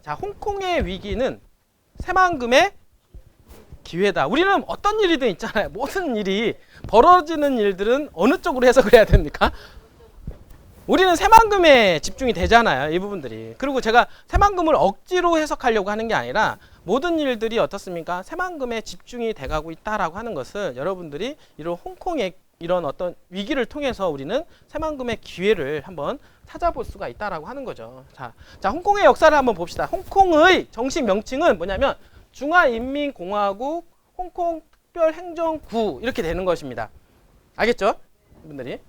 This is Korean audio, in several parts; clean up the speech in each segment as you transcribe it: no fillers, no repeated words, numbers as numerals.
자, 홍콩의 위기는 새만금의 기회다. 우리는 어떤 일이든 있잖아요. 모든 일이 벌어지는 일들은 어느 쪽으로 해석을 해야 됩니까? 우리는 새만금에 집중이 되잖아요. 이 부분들이. 그리고 제가 새만금을 억지로 해석하려고 하는 게 아니라 모든 일들이 어떻습니까? 새만금에 집중이 돼가고 있다라고 하는 것을 여러분들이 이런 홍콩의 이런 어떤 위기를 통해서 우리는 새만금의 기회를 한번 찾아볼 수가 있다라고 하는 거죠. 자, 홍콩의 역사를 한번 봅시다. 홍콩의 정식 명칭은 뭐냐면 중화인민공화국 홍콩특별행정구 이렇게 되는 것입니다. 알겠죠? 분들이.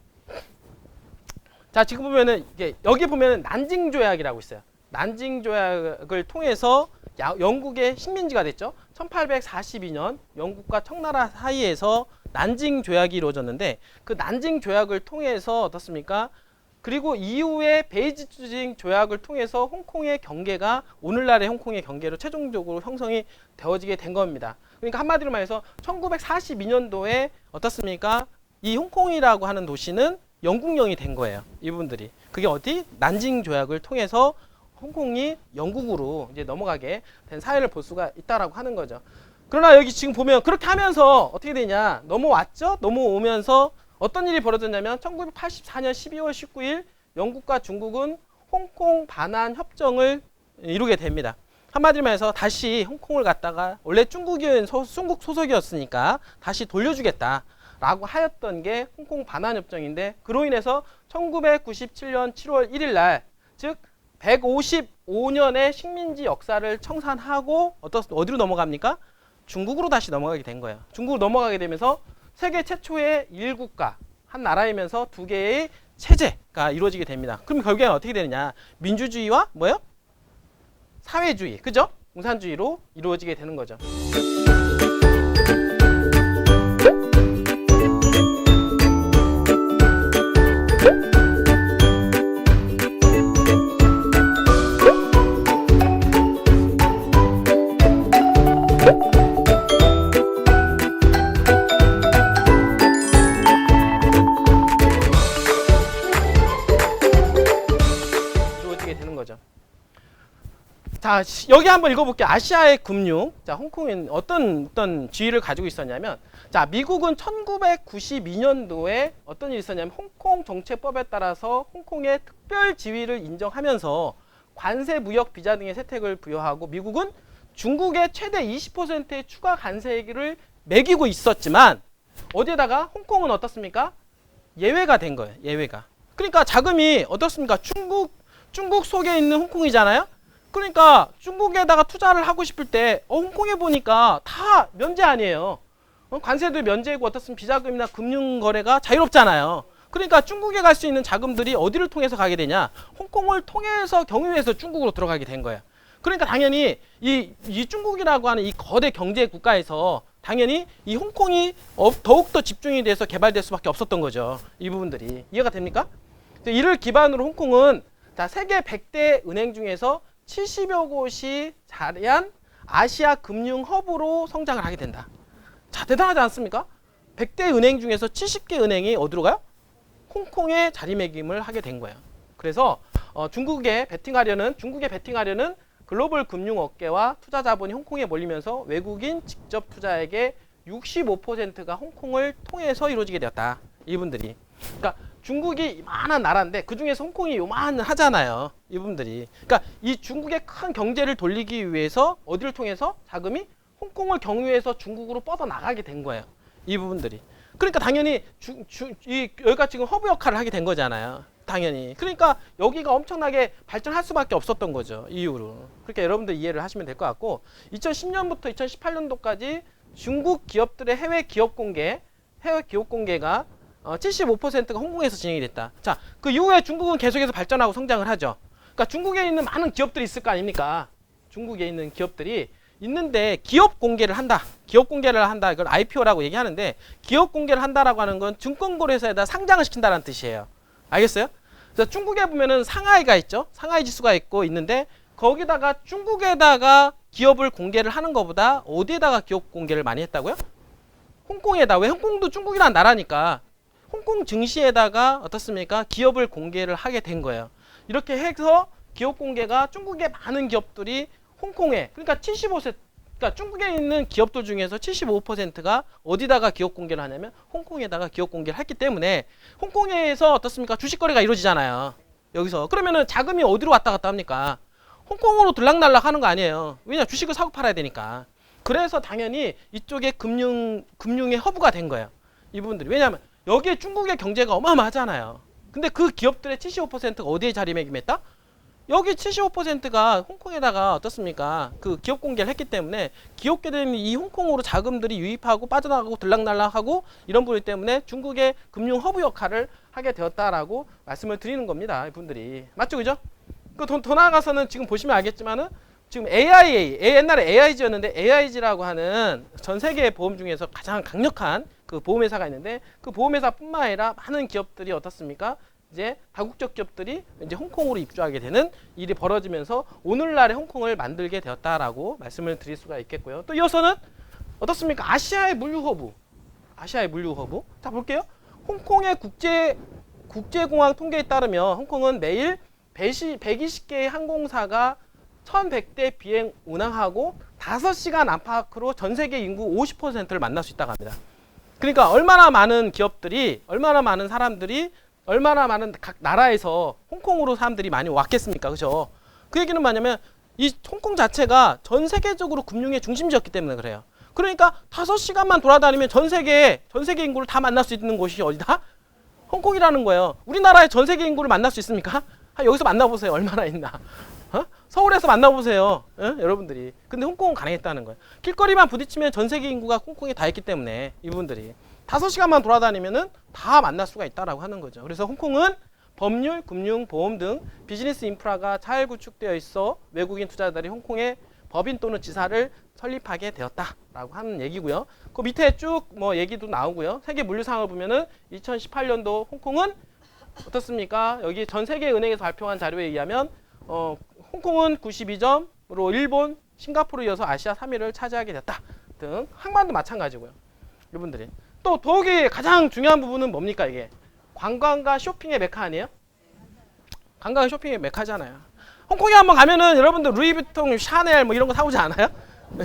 자, 지금 보면은 이게 여기 보면은 난징 조약이라고 있어요. 난징 조약을 통해서 영국의 식민지가 됐죠. 1842년 영국과 청나라 사이에서 난징 조약이 이루어졌는데 그 난징 조약을 통해서 어떻습니까? 그리고 이후에 베이징 조약을 통해서 홍콩의 경계가 오늘날의 홍콩의 경계로 최종적으로 형성이 되어지게 된 겁니다. 그러니까 한마디로 말해서 1942년도에 어떻습니까? 이 홍콩이라고 하는 도시는 영국령이 된 거예요. 이분들이. 그게 어디? 난징 조약을 통해서 홍콩이 영국으로 이제 넘어가게 된 사회를 볼 수가 있다라고 하는 거죠. 그러나 여기 지금 보면 그렇게 하면서 어떻게 되냐? 넘어왔죠? 넘어오면서 어떤 일이 벌어졌냐면 1984년 12월 19일 영국과 중국은 홍콩 반환 협정을 이루게 됩니다. 한마디로 말해서 다시 홍콩을 갖다가 원래 중국 소속이었으니까 다시 돌려주겠다. 라고 하였던 게 홍콩 반환 협정인데 그로 인해서 1997년 7월 1일 날 즉 155년의 식민지 역사를 청산하고 어디로 넘어갑니까? 중국으로 다시 넘어가게 된 거예요. 중국으로 넘어가게 되면서 세계 최초의 1국가 한 나라이면서 두 개의 체제가 이루어지게 됩니다. 그럼 결국에는 어떻게 되느냐? 민주주의와 뭐예요? 사회주의, 그죠? 공산주의로 이루어지게 되는 거죠. 자, 여기 한번 읽어볼게요. 아시아의 금융. 자, 홍콩은 어떤 지위를 가지고 있었냐면, 자, 미국은 1992년도에 어떤 일이 있었냐면, 홍콩 정책법에 따라서 홍콩의 특별 지위를 인정하면서 관세, 무역, 비자 등의 혜택을 부여하고, 미국은 중국의 최대 20%의 추가 관세를 매기고 있었지만, 어디에다가 홍콩은 어떻습니까? 예외가 된 거예요. 예외가. 그러니까 자금이 어떻습니까? 중국 속에 있는 홍콩이잖아요. 그러니까 중국에다가 투자를 하고 싶을 때 홍콩에 보니까 다 면제 아니에요. 관세도 면제고 어떻습니까? 비자금이나 금융거래가 자유롭잖아요. 그러니까 중국에 갈 수 있는 자금들이 어디를 통해서 가게 되냐? 홍콩을 통해서 경유해서 중국으로 들어가게 된 거예요. 그러니까 당연히 이 중국이라고 하는 이 거대 경제 국가에서 당연히 이 홍콩이 더욱더 집중이 돼서 개발될 수밖에 없었던 거죠. 이 부분들이. 이해가 됩니까? 이를 기반으로 홍콩은 자, 세계 100대 은행 중에서 70여 곳이 자리한 아시아 금융 허브로 성장을 하게 된다. 자, 대단하지 않습니까? 100대 은행 중에서 70개 은행이 어디로 가요? 홍콩에 자리매김을 하게 된 거예요. 그래서 중국에 베팅하려는 글로벌 금융업계와 투자 자본이 홍콩에 몰리면서 외국인 직접 투자액의 65%가 홍콩을 통해서 이루어지게 되었다. 이분들이. 그러니까 중국이 이만한 나라인데 그 중에서 홍콩이 요만하잖아요. 이분들이. 그러니까 이 중국의 큰 경제를 돌리기 위해서 어디를 통해서 자금이 홍콩을 경유해서 중국으로 뻗어나가게 된 거예요. 이 부분들이. 그러니까 당연히 여기가 지금 허브 역할을 하게 된 거잖아요. 당연히. 그러니까 여기가 엄청나게 발전할 수밖에 없었던 거죠. 이유로. 그러니까 여러분들 이해를 하시면 될 것 같고 2010년부터 2018년도까지 중국 기업들의 해외 기업 공개가 75%가 홍콩에서 진행이 됐다. 자, 그 이후에 중국은 계속해서 발전하고 성장을 하죠. 그러니까 중국에 있는 많은 기업들이 있을 거 아닙니까? 중국에 있는 기업들이 있는데 기업 공개를 한다. 이걸 IPO라고 얘기하는데 기업 공개를 한다라고 하는 건 증권거래소에다 상장을 시킨다는 뜻이에요. 알겠어요? 그래서 중국에 보면은 상하이가 있죠. 상하이 지수가 있는데 거기다가 중국에다가 기업을 공개를 하는 것보다 어디에다가 기업 공개를 많이 했다고요? 홍콩에다. 왜? 홍콩도 중국이란 나라니까. 홍콩 증시에다가 어떻습니까? 기업을 공개를 하게 된 거예요. 이렇게 해서 기업 공개가 중국의 많은 기업들이 홍콩에 그러니까 75%, 그러니까 중국에 있는 기업들 중에서 75%가 어디다가 기업 공개를 하냐면 홍콩에다가 기업 공개를 했기 때문에 홍콩에서 어떻습니까? 주식 거래가 이루어지잖아요. 여기서 그러면은 자금이 어디로 왔다 갔다 합니까? 홍콩으로 들락날락 하는 거 아니에요. 왜냐 주식을 사고 팔아야 되니까. 그래서 당연히 이쪽에 금융의 허브가 된 거예요. 이 부분들이. 왜냐하면 여기에 중국의 경제가 어마어마하잖아요. 근데 그 기업들의 75%가 어디에 자리매김했다? 여기 75%가 홍콩에다가 어떻습니까? 그 기업 공개를 했기 때문에 기업계들은 이 홍콩으로 자금들이 유입하고 빠져나가고 들락날락하고 이런 부분 때문에 중국의 금융 허브 역할을 하게 되었다라고 말씀을 드리는 겁니다. 이분들이. 맞죠? 그죠? 더 나아가서는 지금 보시면 알겠지만은 지금 AIA, 옛날에 AIG였는데 AIG라고 하는 전 세계 보험 중에서 가장 강력한 그 보험회사가 있는데 그 보험회사뿐만 아니라 많은 기업들이 어떻습니까? 이제 다국적 기업들이 이제 홍콩으로 입주하게 되는 일이 벌어지면서 오늘날의 홍콩을 만들게 되었다라고 말씀을 드릴 수가 있겠고요. 또 이어서는 어떻습니까? 아시아의 물류 허브. 아시아의 물류 허브. 자, 볼게요. 홍콩의 국제공항 통계에 따르면 홍콩은 매일 120개의 항공사가 1100대 비행 운항하고 5시간 안팎으로 전 세계 인구 50%를 만날 수 있다고 합니다. 그러니까 얼마나 많은 기업들이, 얼마나 많은 사람들이, 얼마나 많은 각 나라에서 홍콩으로 사람들이 많이 왔겠습니까? 그죠? 그 얘기는 뭐냐면 이 홍콩 자체가 전 세계적으로 금융의 중심지였기 때문에 그래요. 그러니까 5시간만 돌아다니면 전 세계 인구를 다 만날 수 있는 곳이 어디다? 홍콩이라는 거예요. 우리나라의 전 세계 인구를 만날 수 있습니까? 여기서 만나보세요. 얼마나 있나. 서울에서 만나보세요. 여러분들이. 근데 홍콩은 가능했다는 거예요. 길거리만 부딪히면 전 세계 인구가 홍콩에 다 있기 때문에 이분들이 5시간만 돌아다니면은 다 만날 수가 있다라고 하는 거죠. 그래서 홍콩은 법률, 금융, 보험 등 비즈니스 인프라가 잘 구축되어 있어 외국인 투자자들이 홍콩에 법인 또는 지사를 설립하게 되었다라고 하는 얘기고요. 그 밑에 쭉 뭐 얘기도 나오고요. 세계 물류상을 보면은 2018년도 홍콩은 어떻습니까? 여기 전 세계 은행에서 발표한 자료에 의하면 홍콩은 92점으로 일본, 싱가포르 이어서 아시아 3위를 차지하게 됐다 등 항만도 마찬가지고요. 여러분들이 또 더욱이 가장 중요한 부분은 뭡니까? 이게 관광과 쇼핑의 메카 아니에요? 관광과 쇼핑의 메카잖아요. 홍콩에 한번 가면은 여러분들 루이비통, 샤넬 뭐 이런 거 사오지 않아요?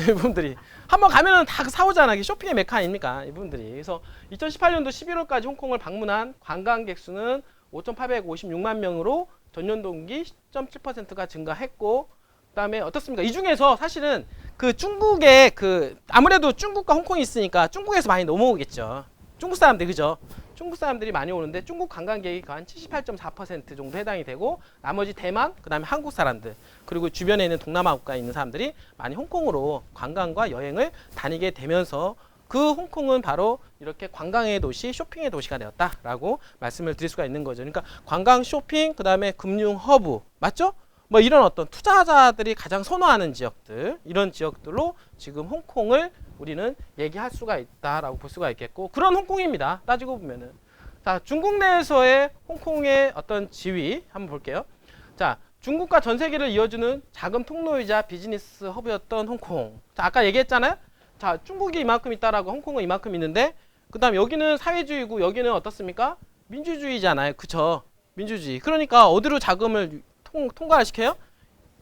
이분들이 한번 가면은 다 사오잖아요. 이게 쇼핑의 메카 아닙니까? 이분들이. 그래서 2018년도 11월까지 홍콩을 방문한 관광객 수는 5,856만 명으로 전년 동기 10.7%가 증가했고, 그다음에 어떻습니까? 이 중에서 사실은 그 중국의 그 아무래도 중국과 홍콩이 있으니까 중국에서 많이 넘어오겠죠. 중국 사람들 그죠? 중국 사람들이 많이 오는데 중국 관광객이 한 78.4% 정도 해당이 되고 나머지 대만, 그다음에 한국 사람들 그리고 주변에 있는 동남아 국가에 있는 사람들이 많이 홍콩으로 관광과 여행을 다니게 되면서 그 홍콩은 바로 이렇게 관광의 도시, 쇼핑의 도시가 되었다라고 말씀을 드릴 수가 있는 거죠. 그러니까 관광, 쇼핑, 그다음에 금융 허브 맞죠? 뭐 이런 어떤 투자자들이 가장 선호하는 지역들, 이런 지역들로 지금 홍콩을 우리는 얘기할 수가 있다라고 볼 수가 있겠고, 그런 홍콩입니다. 따지고 보면은. 자, 중국 내에서의 홍콩의 어떤 지위 한번 볼게요. 자, 중국과 전 세계를 이어주는 자금 통로이자 비즈니스 허브였던 홍콩. 자, 아까 얘기했잖아요. 자, 중국이 이만큼 있다라고 홍콩은 이만큼 있는데, 그다음 여기는 사회주의고 여기는 어떻습니까? 민주주의잖아요. 그쵸? 민주주의. 그러니까 어디로 자금을 통과를 시켜요?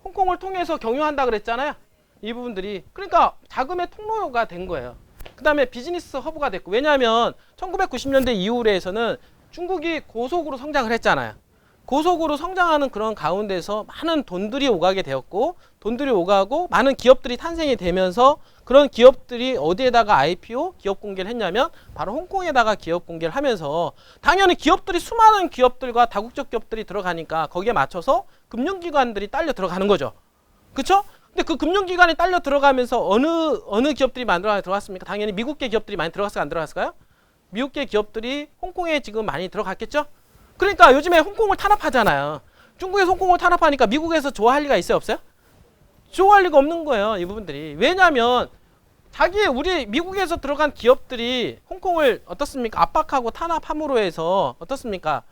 홍콩을 통해서 경유한다 그랬잖아요. 이 부분들이. 그러니까 자금의 통로가 된 거예요. 그 다음에 비즈니스 허브가 됐고, 왜냐하면 1990년대 이후에서는 중국이 고속으로 성장을 했잖아요. 고속으로 성장하는 그런 가운데서 많은 돈들이 오가게 되었고, 돈들이 오가고 많은 기업들이 탄생이 되면서 그런 기업들이 어디에다가 IPO 기업 공개를 했냐면 바로 홍콩에다가 기업 공개를 하면서, 당연히 기업들이 수많은 기업들과 다국적 기업들이 들어가니까 거기에 맞춰서 금융기관들이 딸려 들어가는 거죠. 그쵸? 근데 그 금융기관이 딸려 들어가면서 어느 기업들이 들어갔습니까? 당연히 미국계 기업들이 많이 들어갔을까요? 안 들어갔을까요? 미국계 기업들이 홍콩에 지금 많이 들어갔겠죠? 그러니까 요즘에 홍콩을 탄압하잖아요. 중국에서 홍콩을 탄압하니까 미국에서 좋아할 리가 있어요? 없어요? 좋아할 리가 없는 거예요. 이 부분들이. 왜냐하면 우리 미국에서 들어간 기업들이 홍콩을 어떻습니까? 압박하고 탄압함으로 해서 어떻습니까?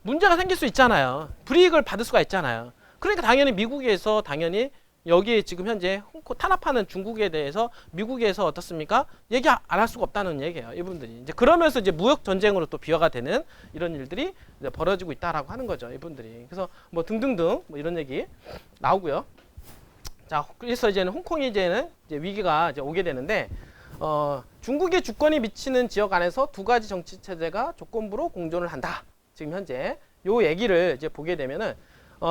문제가 생길 수 있잖아요. 불이익을 받을 수가 있잖아요. 그러니까 당연히 미국에서 당연히 여기 지금 현재 홍콩 탄압하는 중국에 대해서 미국에서 어떻습니까? 얘기 안 할 수가 없다는 얘기예요. 이분들이 이제 그러면서 이제 무역 전쟁으로 또 비화가 되는 이런 일들이 이제 벌어지고 있다라고 하는 거죠. 이분들이. 그래서 뭐 등등등 뭐 이런 얘기 나오고요. 자, 그래서 이제는 홍콩이 이제 위기가 이제 오게 되는데 중국의 주권이 미치는 지역 안에서 두 가지 정치 체제가 조건부로 공존을 한다. 지금 현재 요 얘기를 이제 보게 되면은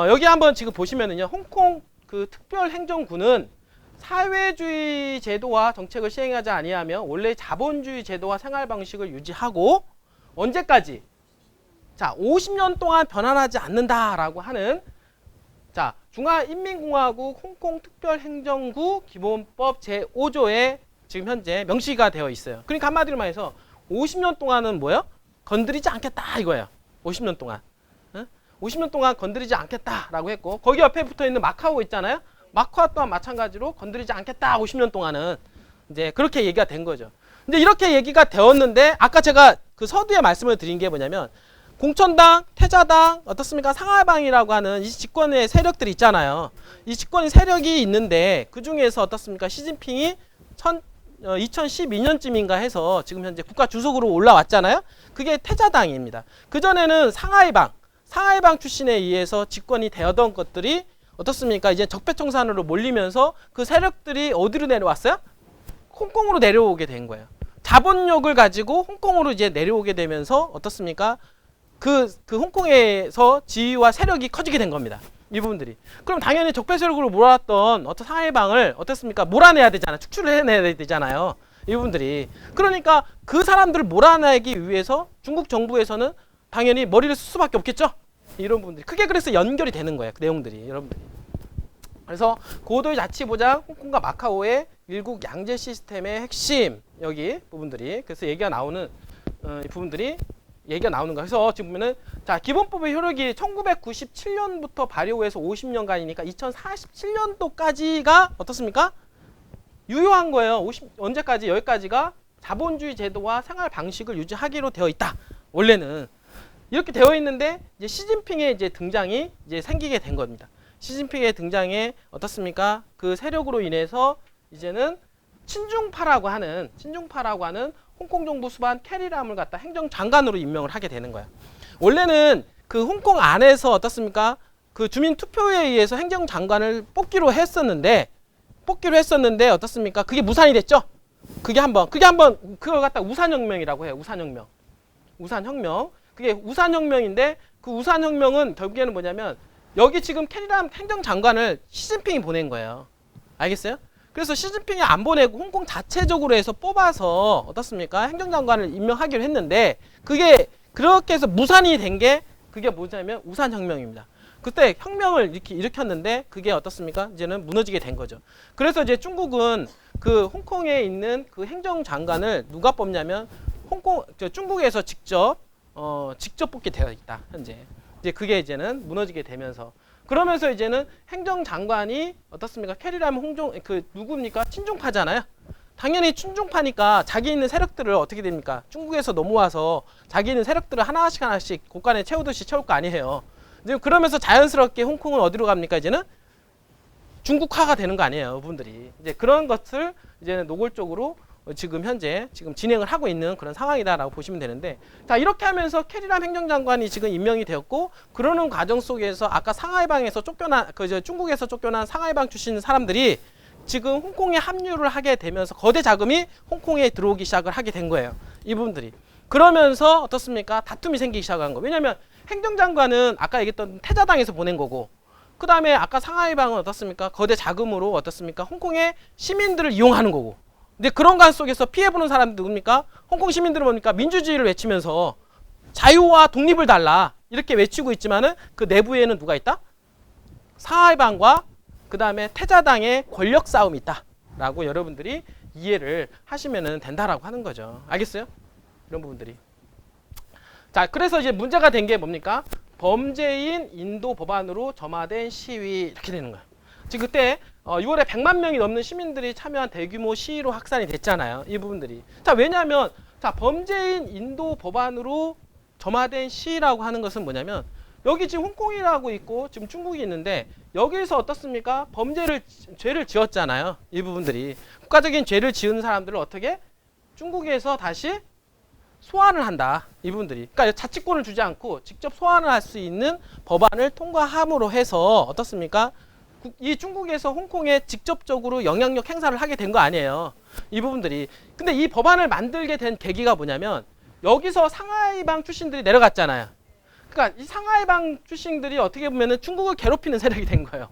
여기 한번 지금 보시면은요. 홍콩 그 특별행정구는 사회주의 제도와 정책을 시행하지 아니하며 원래 자본주의 제도와 생활 방식을 유지하고 언제까지? 자, 50년 동안 변환하지 않는다라고 하는 자, 중화인민공화국 홍콩 특별행정구 기본법 제5조에 지금 현재 명시가 되어 있어요. 그러니까 한마디로 말해서 50년 동안은 뭐예요? 건드리지 않겠다 이거예요. 50년 동안. 50년 동안 건드리지 않겠다라고 했고 거기 옆에 붙어있는 마카오 있잖아요. 마카오 또한 마찬가지로 건드리지 않겠다 50년 동안은 이제 그렇게 얘기가 된 거죠. 이제 이렇게 얘기가 되었는데 아까 제가 그 서두에 말씀을 드린 게 뭐냐면 공천당, 태자당, 어떻습니까? 상하이방이라고 하는 이 집권의 세력들이 있잖아요. 이 집권의 세력이 있는데 그 중에서 어떻습니까? 시진핑이 2012년쯤인가 해서 지금 현재 국가 주석으로 올라왔잖아요. 그게 태자당입니다. 그전에는 상하이방 출신에 의해서 집권이 되었던 것들이 어떻습니까? 이제 적폐청산으로 몰리면서 그 세력들이 어디로 내려왔어요? 홍콩으로 내려오게 된 거예요. 자본력을 가지고 홍콩으로 이제 내려오게 되면서 어떻습니까? 그 홍콩에서 지위와 세력이 커지게 된 겁니다. 이 부분들이. 그럼 당연히 적폐 세력으로 몰아왔던 어떤 상하이방을 어떻습니까? 몰아내야 되잖아요. 축출을 해내야 되잖아요. 이 부분들이. 그러니까 그 사람들을 몰아내기 위해서 중국 정부에서는 당연히 머리를 쓸 수밖에 없겠죠. 이런 부분들이 크게 그래서 연결이 되는 거예요. 그 내용들이 여러분들이. 그래서 고도의 자치 보장 홍콩과 마카오의 일국 양제 시스템의 핵심 여기 부분들이 그래서 얘기가 나오는 이 부분들이 얘기가 나오는 거. 그래서 지금 보면은 자 기본법의 효력이 1997년부터 발효해서 50년간이니까 2047년도까지가 어떻습니까? 유효한 거예요. 언제까지? 여기까지가 자본주의 제도와 생활 방식을 유지하기로 되어 있다. 원래는 이렇게 되어 있는데 이제 시진핑의 이제 등장이 이제 생기게 된 겁니다. 시진핑의 등장에 어떻습니까? 그 세력으로 인해서 이제는 친중파라고 하는 홍콩 정부 수반 캐리람을 갖다 행정장관으로 임명을 하게 되는 거야. 원래는 그 홍콩 안에서 어떻습니까? 그 주민 투표에 의해서 행정장관을 뽑기로 했었는데 어떻습니까? 그게 무산이 됐죠. 그게 한번 그걸 갖다 우산혁명이라고 해요. 우산혁명. 그게 우산혁명인데 그 우산혁명은 결국에는 뭐냐면 여기 지금 캐리람 행정장관을 시진핑이 보낸 거예요. 알겠어요? 그래서 시진핑이 안 보내고 홍콩 자체적으로 해서 뽑아서 어떻습니까? 행정장관을 임명하기로 했는데 그게 그렇게 해서 무산이 된 게 그게 뭐냐면 우산혁명입니다. 그때 혁명을 이렇게 일으켰는데 그게 어떻습니까? 이제는 무너지게 된 거죠. 그래서 이제 중국은 그 홍콩에 있는 그 행정장관을 누가 뽑냐면 중국에서 직접 뽑게 되어 있다. 현재. 이제 그게 이제는 무너지게 되면서 그러면서 이제는 행정장관이 어떻습니까? 캐리람 누굽니까? 친중파잖아요. 당연히 친중파니까 자기 있는 세력들을 어떻게 됩니까? 중국에서 넘어와서 자기 있는 세력들을 하나씩 곳간에 채우듯이 채울 거 아니에요. 이제 그러면서 자연스럽게 홍콩은 어디로 갑니까? 이제는 중국화가 되는 거 아니에요, 분들이. 이제 그런 것을 이제는 노골적으로 지금 현재 진행을 하고 있는 그런 상황이다라고 보시면 되는데, 자 이렇게 하면서 캐리람 행정장관이 지금 임명이 되었고, 그러는 과정 속에서 아까 상하이방에서 중국에서 쫓겨난 상하이방 출신 사람들이 지금 홍콩에 합류를 하게 되면서 거대 자금이 홍콩에 들어오기 시작을 하게 된 거예요. 이분들이. 그러면서 어떻습니까? 다툼이 생기기 시작한 거. 왜냐하면 행정장관은 아까 얘기했던 태자당에서 보낸 거고, 그 다음에 아까 상하이방은 어떻습니까? 거대 자금으로 어떻습니까? 홍콩의 시민들을 이용하는 거고. 근데 그런 관 속에서 피해보는 사람들 누굽니까? 홍콩 시민들은 뭡니까? 민주주의를 외치면서 자유와 독립을 달라 이렇게 외치고 있지만은 그 내부에는 누가 있다? 상하이방과 그 다음에 태자당의 권력 싸움이 있다라고 여러분들이 이해를 하시면 된다라고 하는 거죠. 알겠어요? 이런 부분들이. 자, 그래서 이제 문제가 된 게 뭡니까? 범죄인 인도 법안으로 점화된 시위 이렇게 되는 거야. 지금 그때 6월에 100만 명이 넘는 시민들이 참여한 대규모 시위로 확산이 됐잖아요. 이 부분들이. 자, 왜냐하면 범죄인 인도 법안으로 점화된 시위라고 하는 것은 뭐냐면 여기 지금 홍콩이라고 있고 지금 중국이 있는데 여기서 어떻습니까? 죄를 지었잖아요. 이 부분들이 국가적인 죄를 지은 사람들을 어떻게 중국에서 다시 소환을 한다. 이 부분들이. 그러니까 자치권을 주지 않고 직접 소환을 할 수 있는 법안을 통과함으로 해서 어떻습니까? 이 중국에서 홍콩에 직접적으로 영향력 행사를 하게 된 거 아니에요. 이 부분들이. 근데 이 법안을 만들게 된 계기가 뭐냐면 여기서 상하이방 출신들이 내려갔잖아요. 그러니까 이 상하이방 출신들이 어떻게 보면은 중국을 괴롭히는 세력이 된 거예요.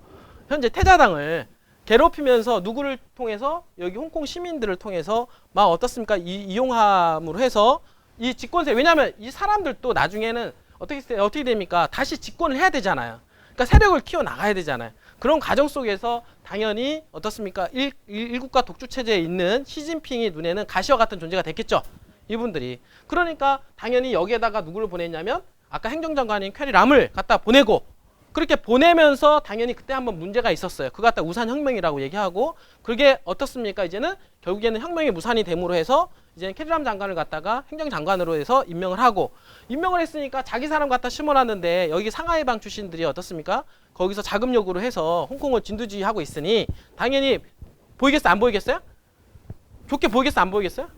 현재 태자당을 괴롭히면서 누구를 통해서 여기 홍콩 시민들을 통해서 막 어떻습니까? 이용함으로 해서 이 집권세, 왜냐하면 이 사람들도 나중에는 어떻게 됩니까? 다시 집권을 해야 되잖아요. 그러니까 세력을 키워 나가야 되잖아요. 그런 과정 속에서 당연히 어떻습니까? 일국가 독주 체제에 있는 시진핑이 눈에는 가시와 같은 존재가 됐겠죠. 이분들이. 그러니까 당연히 여기에다가 누구를 보냈냐면 아까 행정장관인 퀘리람을 갖다 보내고 그렇게 보내면서 당연히 그때 한번 문제가 있었어요. 그거 갖다 우산혁명이라고 얘기하고 그게 어떻습니까? 이제는 결국에는 혁명이 무산이 됨으로 해서 이제는 퀘리람 장관을 갖다가 행정장관으로 해서 임명을 하고 임명을 했으니까 자기 사람 갖다 심어놨는데 여기 상하이방 출신들이 어떻습니까? 거기서 자금 요구를 해서 홍콩을 진두지휘하고 있으니 당연히 보이겠어요? 안 보이겠어요? 좋게 보이겠어요? 안 보이겠어요?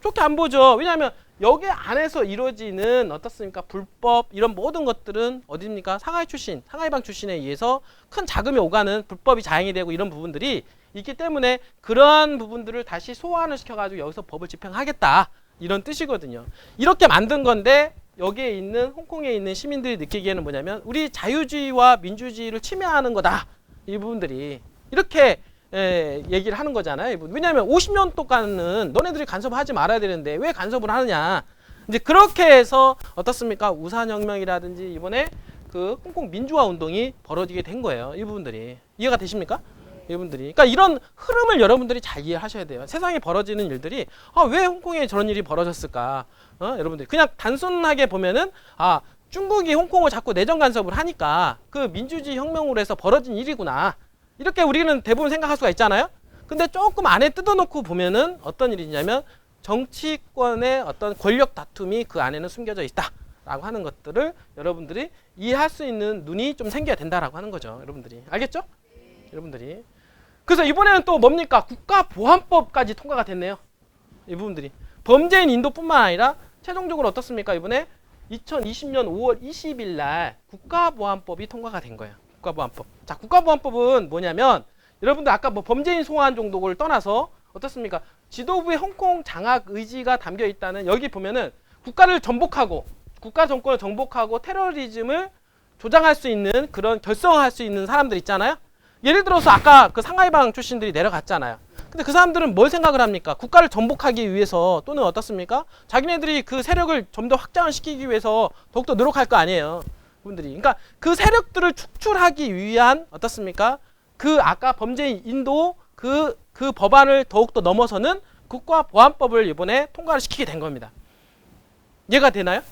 좋게 안 보죠. 왜냐하면 여기 안에서 이루어지는 어떻습니까? 불법 이런 모든 것들은 어디입니까? 상하이방 출신에 의해서 큰 자금이 오가는 불법이 자행이 되고 이런 부분들이 있기 때문에 그러한 부분들을 다시 소환을 시켜가지고 여기서 법을 집행하겠다. 이런 뜻이거든요. 이렇게 만든 건데 여기에 있는 홍콩에 있는 시민들이 느끼기에는 뭐냐면 우리 자유주의와 민주주의를 침해하는 거다. 이 부분들이 이렇게 얘기를 하는 거잖아요. 왜냐하면 50년 동안은 너네들이 간섭을 하지 말아야 되는데 왜 간섭을 하느냐. 이제 그렇게 해서 어떻습니까? 우산혁명이라든지 이번에 그 홍콩 민주화 운동이 벌어지게 된 거예요. 이 부분들이. 이해가 되십니까? 이분들이. 그러니까 이런 흐름을 여러분들이 잘 이해하셔야 돼요. 세상에 벌어지는 일들이 왜 홍콩에 저런 일이 벌어졌을까? 여러분들 그냥 단순하게 보면은 중국이 홍콩을 자꾸 내정 간섭을 하니까 그 민주주의 혁명으로 해서 벌어진 일이구나. 이렇게 우리는 대부분 생각할 수가 있잖아요. 근데 조금 안에 뜯어놓고 보면은 어떤 일이냐면 정치권의 어떤 권력 다툼이 그 안에는 숨겨져 있다라고 하는 것들을 여러분들이 이해할 수 있는 눈이 좀 생겨야 된다라고 하는 거죠. 여러분들이. 알겠죠? 여러분들이. 그래서 이번에는 또 뭡니까? 국가보안법까지 통과가 됐네요. 이 부분들이. 범죄인 인도뿐만 아니라 최종적으로 어떻습니까? 이번에 2020년 5월 20일 날 국가보안법이 통과가 된 거예요. 국가보안법. 자, 국가보안법은 뭐냐면 여러분들 아까 뭐 범죄인 소환 정도를 떠나서 어떻습니까? 지도부의 홍콩 장악 의지가 담겨 있다는 여기 보면은 국가를 정복하고 국가 정권을 정복하고 테러리즘을 조장할 수 있는 그런 결성할 수 있는 사람들 있잖아요. 예를 들어서 아까 그 상하이방 출신들이 내려갔잖아요. 근데 그 사람들은 뭘 생각을 합니까? 국가를 정복하기 위해서 또는 어떻습니까? 자기네들이 그 세력을 좀 더 확장을 시키기 위해서 더욱더 노력할 거 아니에요. 분들이. 그러니까 그 세력들을 축출하기 위한 어떻습니까? 그 아까 범죄인 인도 그 법안을 더욱더 넘어서는 국가보안법을 이번에 통과를 시키게 된 겁니다. 이해가 되나요?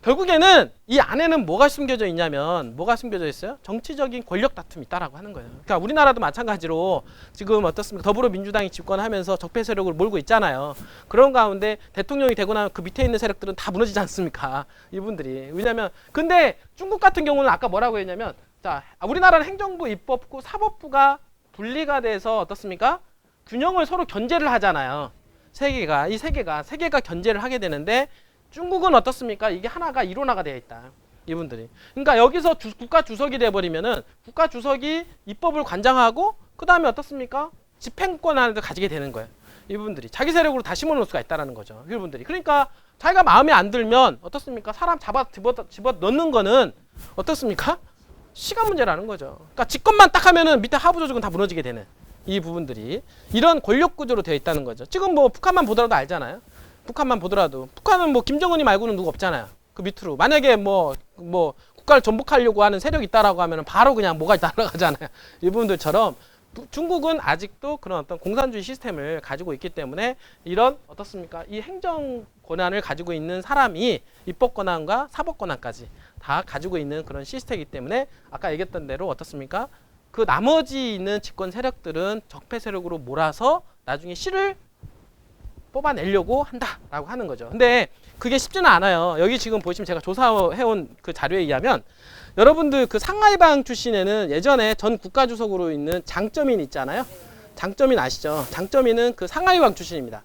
결국에는 이 안에는 뭐가 숨겨져 있냐면 뭐가 숨겨져 있어요? 정치적인 권력 다툼이 있다라고 하는 거예요. 그러니까 우리나라도 마찬가지로 지금 어떻습니까? 더불어민주당이 집권하면서 적폐 세력을 몰고 있잖아요. 그런 가운데 대통령이 되고 나면 그 밑에 있는 세력들은 다 무너지지 않습니까? 이분들이. 왜냐면 근데 중국 같은 경우는 아까 뭐라고 했냐면 자, 우리나라는 행정부, 입법부, 사법부가 분리가 돼서 어떻습니까? 균형을 서로 견제를 하잖아요. 세 개가 견제를 하게 되는데 중국은 어떻습니까? 이게 하나가 일원화가 되어 있다. 이분들이. 그러니까 여기서 국가 주석이 돼버리면은 국가 주석이 입법을 관장하고 그 다음에 어떻습니까? 집행권을 가지게 되는 거예요. 이분들이 자기 세력으로 다 심어놓을 수가 있다는 거죠. 이분들이. 그러니까 자기가 마음에 안 들면 어떻습니까? 사람 집어 넣는 거는 어떻습니까? 시간 문제라는 거죠. 그러니까 집권만 딱 하면은 밑에 하부 조직은 다 무너지게 되는 이 부분들이 이런 권력 구조로 되어 있다는 거죠. 지금 뭐 북한만 보더라도 알잖아요. 북한만 보더라도 북한은 뭐 김정은이 말고는 누구 없잖아요. 그 밑으로 만약에 뭐 국가를 전복하려고 하는 세력이 있다라고 하면은 바로 그냥 뭐가 날아가잖아요. 이 부분들처럼 중국은 아직도 그런 어떤 공산주의 시스템을 가지고 있기 때문에 이런 어떻습니까? 이 행정 권한을 가지고 있는 사람이 입법 권한과 사법 권한까지 다 가지고 있는 그런 시스템이기 때문에 아까 얘기했던 대로 어떻습니까? 그 나머지 있는 집권 세력들은 적폐 세력으로 몰아서 나중에 실을 뽑아내려고 한다라고 하는 거죠. 근데 그게 쉽지는 않아요. 여기 지금 보시면 제가 조사해온 그 자료에 의하면 여러분들 그 상하이방 출신에는 예전에 전 국가주석으로 있는 장점인 있잖아요. 장점인 아시죠? 장점인은 그 상하이방 출신입니다.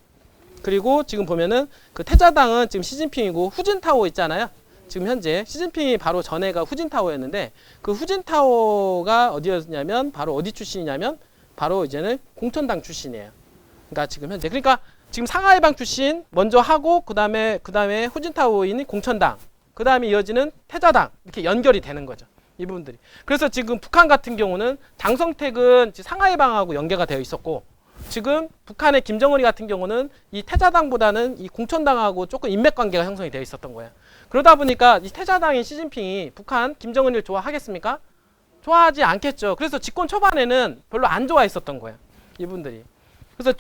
그리고 지금 보면은 그 태자당은 지금 시진핑이고 후진타오 있잖아요. 지금 현재 시진핑이 바로 전에가 후진타오였는데 그 후진타오가 어디였냐면 바로 어디 출신이냐면 바로 이제는 공천당 출신이에요. 그러니까 지금 현재 그러니까 지금 상하이방 출신 먼저 하고 그다음에 후진타오인이 공천당 그다음에 이어지는 태자당 이렇게 연결이 되는 거죠. 이 부분들이. 그래서 지금 북한 같은 경우는 장성택은 상하이방하고 연계가 되어 있었고 지금 북한의 김정은이 같은 경우는 이 태자당보다는 이 공천당하고 조금 인맥관계가 형성이 되어 있었던 거예요. 그러다 보니까 이 태자당인 시진핑이 북한 김정은을 좋아하겠습니까? 좋아하지 않겠죠. 그래서 집권 초반에는 별로 안 좋아했었던 거예요. 이분들이. 그래서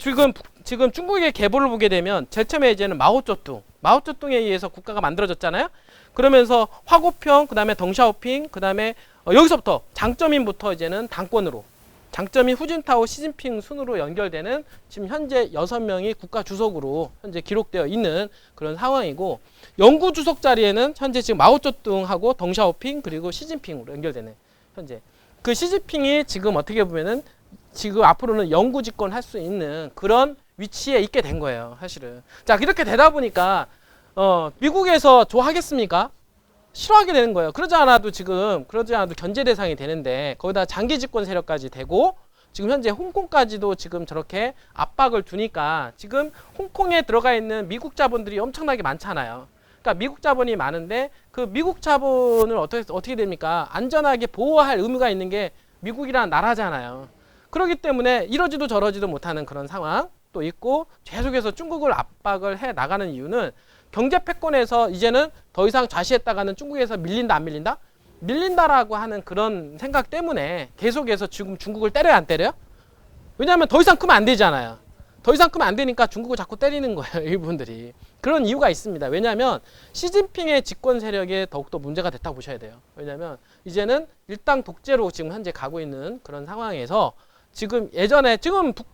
지금 중국의 계보를 보게 되면 제일 처음에 이제는 마오쩌둥에 의해서 국가가 만들어졌잖아요. 그러면서 화고평, 그 다음에 덩샤오핑, 그 다음에 여기서부터 장점인부터 이제는 당권으로 장점인 후진타오, 시진핑 순으로 연결되는 지금 현재 6명이 국가 주석으로 현재 기록되어 있는 그런 상황이고 영구 주석 자리에는 현재 지금 마오쩌둥하고 덩샤오핑 그리고 시진핑으로 연결되는 현재 그 시진핑이 지금 어떻게 보면은 지금 앞으로는 영구 집권할 수 있는 그런 위치에 있게 된 거예요, 사실은. 자, 이렇게 되다 보니까 미국에서 좋아하겠습니까? 싫어하게 되는 거예요. 그러지 않아도 견제 대상이 되는데 거기다 장기 집권 세력까지 되고 지금 현재 홍콩까지도 지금 저렇게 압박을 두니까 지금 홍콩에 들어가 있는 미국 자본들이 엄청나게 많잖아요. 그러니까 미국 자본이 많은데 그 미국 자본을 어떻게 됩니까? 안전하게 보호할 의무가 있는 게 미국이라는 나라잖아요. 그렇기 때문에 이러지도 저러지도 못하는 그런 상황도 있고 계속해서 중국을 압박을 해 나가는 이유는 경제 패권에서 이제는 더 이상 좌시했다가는 중국에서 밀린다 안 밀린다? 밀린다라고 하는 그런 생각 때문에 계속해서 지금 중국을 때려야 안 때려요? 왜냐하면 더 이상 크면 안 되잖아요. 더 이상 크면 안 되니까 중국을 자꾸 때리는 거예요. 이분들이. 그런 이유가 있습니다. 왜냐하면 시진핑의 집권 세력에 더욱더 문제가 됐다고 보셔야 돼요. 왜냐하면 이제는 일당 독재로 지금 현재 가고 있는 그런 상황에서 지금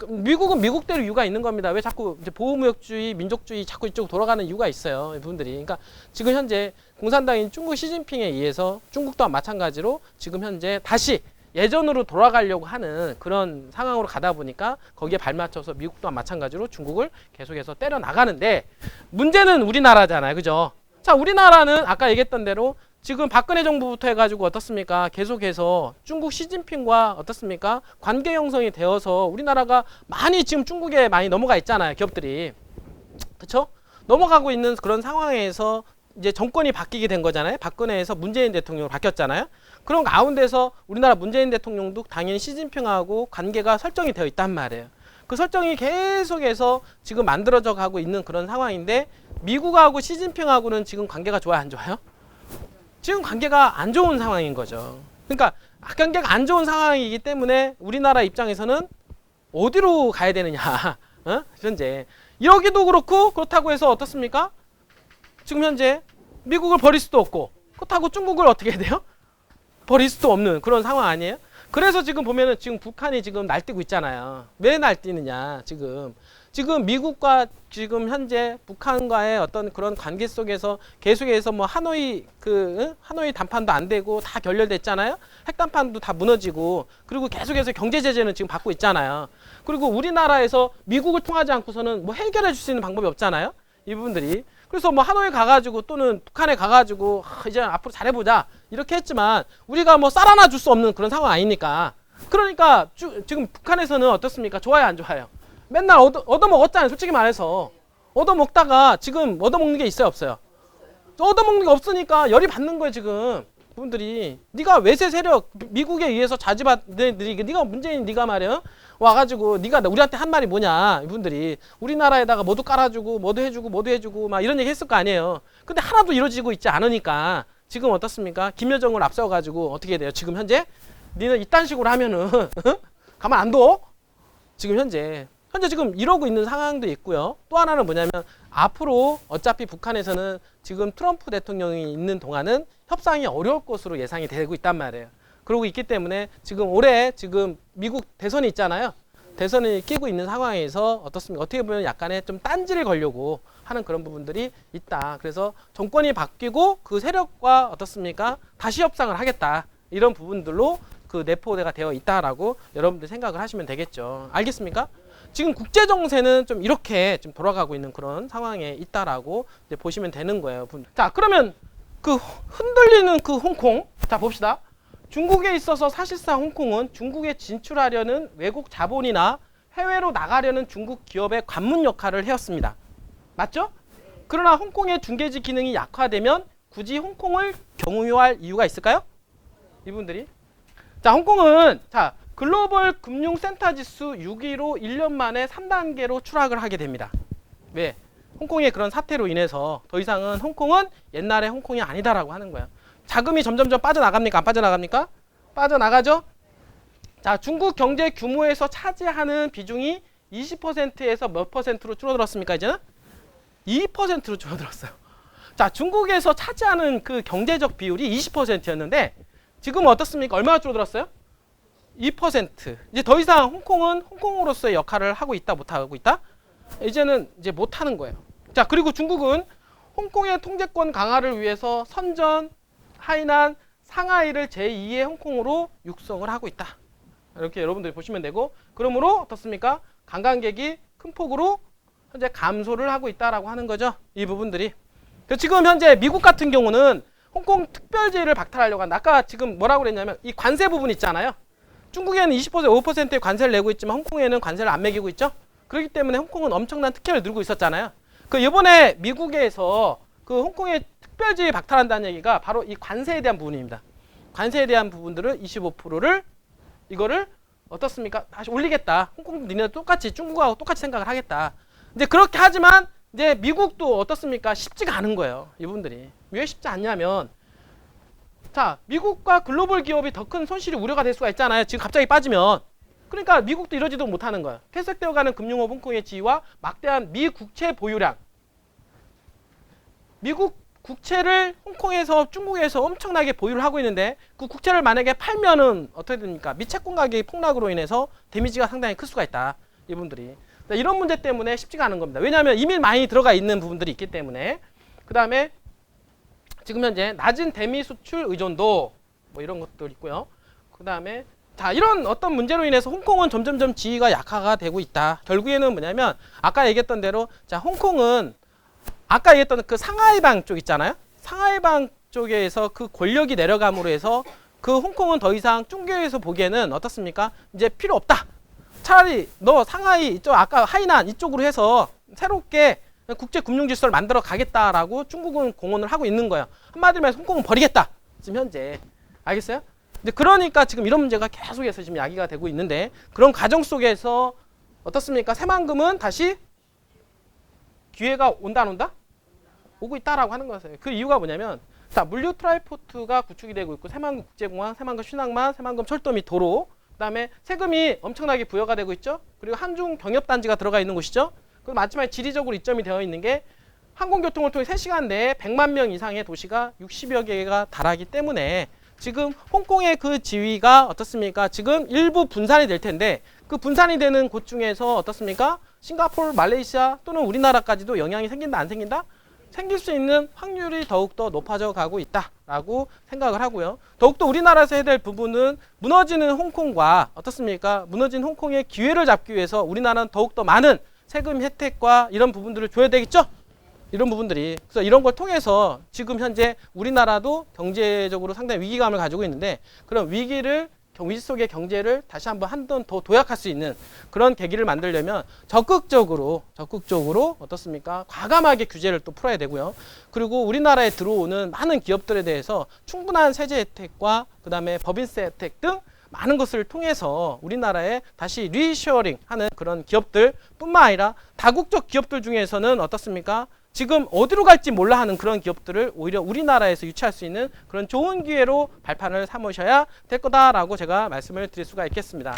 미국은 미국대로 이유가 있는 겁니다. 왜 자꾸 이제 보호무역주의, 민족주의 자꾸 이쪽으로 돌아가는 이유가 있어요. 이분들이. 그러니까 지금 현재 공산당인 중국 시진핑에 의해서 중국 또한 마찬가지로 지금 현재 다시 예전으로 돌아가려고 하는 그런 상황으로 가다 보니까 거기에 발맞춰서 미국 또한 마찬가지로 중국을 계속해서 때려 나가는데 문제는 우리나라잖아요. 그죠? 자, 우리나라는 아까 얘기했던 대로 지금 박근혜 정부부터 해가지고 어떻습니까? 계속해서 중국 시진핑과 어떻습니까? 관계 형성이 되어서 우리나라가 많이 지금 중국에 많이 넘어가 있잖아요. 기업들이. 그렇죠? 넘어가고 있는 그런 상황에서 이제 정권이 바뀌게 된 거잖아요. 박근혜에서 문재인 대통령으로 바뀌었잖아요. 그런 가운데서 우리나라 문재인 대통령도 당연히 시진핑하고 관계가 설정이 되어 있단 말이에요. 그 설정이 계속해서 지금 만들어져 가고 있는 그런 상황인데 미국하고 시진핑하고는 지금 관계가 좋아요, 안 좋아요? 지금 관계가 안 좋은 상황인 거죠. 그러니까 관계가 안 좋은 상황이기 때문에 우리나라 입장에서는 어디로 가야 되느냐. 현재. 여기도 그렇다고 해서 어떻습니까? 지금 현재 미국을 버릴 수도 없고 그렇다고 중국을 어떻게 해야 돼요? 버릴 수도 없는 그런 상황 아니에요? 그래서 지금 보면은 지금 북한이 지금 날뛰고 있잖아요. 왜 날뛰느냐, 지금 미국과 지금 현재 북한과의 어떤 그런 관계 속에서 계속해서 뭐 하노이 담판도 안 되고 다 결렬됐잖아요. 핵 담판도 다 무너지고 그리고 계속해서 경제 제재는 지금 받고 있잖아요. 그리고 우리나라에서 미국을 통하지 않고서는 뭐 해결해 줄 수 있는 방법이 없잖아요. 이 부분들이. 그래서 뭐 하노이 가가지고 또는 북한에 가가지고 이제 앞으로 잘해보자 이렇게 했지만 우리가 뭐 쌀 하나 줄 수 없는 그런 상황 아닙니까? 그러니까 지금 북한에서는 어떻습니까? 좋아요, 안 좋아요? 맨날 얻어먹었잖아요. 솔직히 말해서 얻어먹다가 지금 얻어먹는 게 있어요, 없어요? 얻어먹는 게 없으니까 열이 받는 거예요. 지금 분들이. 네가 외세 세력 미국에 의해서 네가 문재인 네가 말이야 와가지고 네가 우리한테 한 말이 뭐냐, 이분들이 우리나라에다가 뭐도 깔아주고 뭐도 해주고 막 이런 얘기 했을 거 아니에요. 근데 하나도 이루어지고 있지 않으니까 지금 어떻습니까? 김여정을 앞세워가지고 어떻게 돼요? 지금 현재 니는 이딴 식으로 하면은 가만 안 둬. 지금 현재 지금 이러고 있는 상황도 있고요. 또 하나는 뭐냐면 앞으로 어차피 북한에서는 지금 트럼프 대통령이 있는 동안은 협상이 어려울 것으로 예상이 되고 있단 말이에요. 그러고 있기 때문에 지금 올해 지금 미국 대선이 있잖아요. 대선을 끼고 있는 상황에서 어떻습니까? 어떻게 보면 약간의 좀 딴지를 걸려고 하는 그런 부분들이 있다. 그래서 정권이 바뀌고 그 세력과 어떻습니까? 다시 협상을 하겠다. 이런 부분들로 그 내포가 되어 있다라고 여러분들 생각을 하시면 되겠죠. 알겠습니까? 지금 국제 정세는 좀 이렇게 좀 돌아가고 있는 그런 상황에 있다라고 이제 보시면 되는 거예요. 자, 그러면 그 흔들리는 그 홍콩, 자 봅시다. 중국에 있어서 사실상 홍콩은 중국에 진출하려는 외국 자본이나 해외로 나가려는 중국 기업의 관문 역할을 해왔습니다. 맞죠? 그러나 홍콩의 중개지 기능이 약화되면 굳이 홍콩을 경유할 이유가 있을까요? 이분들이. 자, 홍콩은 자 글로벌 금융센터 지수 6위로 1년 만에 3단계로 추락을 하게 됩니다. 왜? 홍콩의 그런 사태로 인해서 더 이상은 홍콩은 옛날의 홍콩이 아니다라고 하는 거예요. 자금이 점점점 빠져나갑니까? 안 빠져나갑니까? 빠져나가죠? 자, 중국 경제 규모에서 차지하는 비중이 20%에서 몇 퍼센트로 줄어들었습니까? 이제는 2%로 줄어들었어요. 자, 중국에서 차지하는 그 경제적 비율이 20%였는데 지금 어떻습니까? 얼마나 줄어들었어요? 2%. 이제 더 이상 홍콩은 홍콩으로서의 역할을 하고 있다, 못 하고 있다? 이제는 이제 못 하는 거예요. 자, 그리고 중국은 홍콩의 통제권 강화를 위해서 선전, 하이난, 상하이를 제2의 홍콩으로 육성을 하고 있다. 이렇게 여러분들이 보시면 되고, 그러므로 어떻습니까? 관광객이 큰 폭으로 현재 감소를 하고 있다라고 하는 거죠. 이 부분들이. 지금 현재 미국 같은 경우는 홍콩 특별제를 박탈하려고 한다. 아까 지금 뭐라고 그랬냐면 이 관세 부분 있잖아요. 중국에는 20%, 5%의 관세를 내고 있지만 홍콩에는 관세를 안 매기고 있죠. 그렇기 때문에 홍콩은 엄청난 특혜를 누리고 있었잖아요. 그 이번에 미국에서 그 홍콩의 특별제를 박탈한다는 얘기가 바로 이 관세에 대한 부분입니다. 관세에 대한 부분들을 25%를 이거를 어떻습니까? 다시 올리겠다. 홍콩도 니네 똑같이 중국하고 똑같이 생각을 하겠다. 이제 그렇게 하지만 이제 미국도 어떻습니까? 쉽지가 않은 거예요. 이분들이. 왜 쉽지 않냐면 자, 미국과 글로벌 기업이 더 큰 손실이 우려가 될 수가 있잖아요. 지금 갑자기 빠지면. 그러니까 미국도 이러지도 못하는 거예요. 퇴색되어가는 금융업 홍콩의 지위와 막대한 미국채 보유량. 미국 국채를 홍콩에서 중국에서 엄청나게 보유를 하고 있는데 그 국채를 만약에 팔면은 어떻게 됩니까? 미채권 가격이 폭락으로 인해서 데미지가 상당히 클 수가 있다. 이분들이. 이런 문제 때문에 쉽지가 않은 겁니다. 왜냐하면 이미 많이 들어가 있는 부분들이 있기 때문에. 그 다음에 지금 현재 낮은 대미 수출 의존도 뭐 이런 것들 있고요. 그 다음에 자, 이런 어떤 문제로 인해서 홍콩은 점점점 지위가 약화가 되고 있다. 결국에는 뭐냐면 아까 얘기했던 대로 자, 홍콩은 아까 얘기했던 그 상하이방 쪽 있잖아요. 상하이방 쪽에서 그 권력이 내려감으로 해서 그 홍콩은 더 이상 중국에서 보기에는 어떻습니까? 이제 필요 없다. 차라리 너 상하이 이쪽 아까 하이난 이쪽으로 해서 새롭게 국제 금융 질서를 만들어 가겠다라고 중국은 공언을 하고 있는 거예요. 한마디로 해서 홍콩은 버리겠다. 지금 현재. 알겠어요? 근데 그러니까 지금 이런 문제가 계속해서 지금 야기가 되고 있는데 그런 과정 속에서 어떻습니까? 새만금은 다시 기회가 온다 안 온다? 오고 있다라고 하는 거예요. 그 이유가 뭐냐면 자, 물류 트라이포트가 구축이 되고 있고 새만금 국제공항, 새만금 신항만, 새만금 철도 및 도로 그다음에 세금이 엄청나게 부여가 되고 있죠. 그리고 한중 경협단지가 들어가 있는 곳이죠. 그 마지막에 지리적으로 이점이 되어 있는 게 항공교통을 통해 3시간 내에 100만 명 이상의 도시가 60여 개가 달하기 때문에 지금 홍콩의 그 지위가 어떻습니까? 지금 일부 분산이 될 텐데 그 분산이 되는 곳 중에서 어떻습니까? 싱가포르, 말레이시아 또는 우리나라까지도 영향이 생긴다 안 생긴다? 생길 수 있는 확률이 더욱더 높아져 가고 있다라고 생각을 하고요. 더욱더 우리나라에서 해야 될 부분은 무너지는 홍콩과 어떻습니까? 무너진 홍콩의 기회를 잡기 위해서 우리나라는 더욱더 많은 세금 혜택과 이런 부분들을 줘야 되겠죠? 이런 부분들이. 그래서 이런 걸 통해서 지금 현재 우리나라도 경제적으로 상당히 위기감을 가지고 있는데 그런 위기 속의 경제를 다시 한번 더 도약할 수 있는 그런 계기를 만들려면 적극적으로 어떻습니까? 과감하게 규제를 또 풀어야 되고요. 그리고 우리나라에 들어오는 많은 기업들에 대해서 충분한 세제 혜택과 그다음에 법인세 혜택 등 많은 것을 통해서 우리나라에 다시 리셔링 하는 그런 기업들 뿐만 아니라 다국적 기업들 중에서는 어떻습니까? 지금 어디로 갈지 몰라 하는 그런 기업들을 오히려 우리나라에서 유치할 수 있는 그런 좋은 기회로 발판을 삼으셔야 될 거다라고 제가 말씀을 드릴 수가 있겠습니다.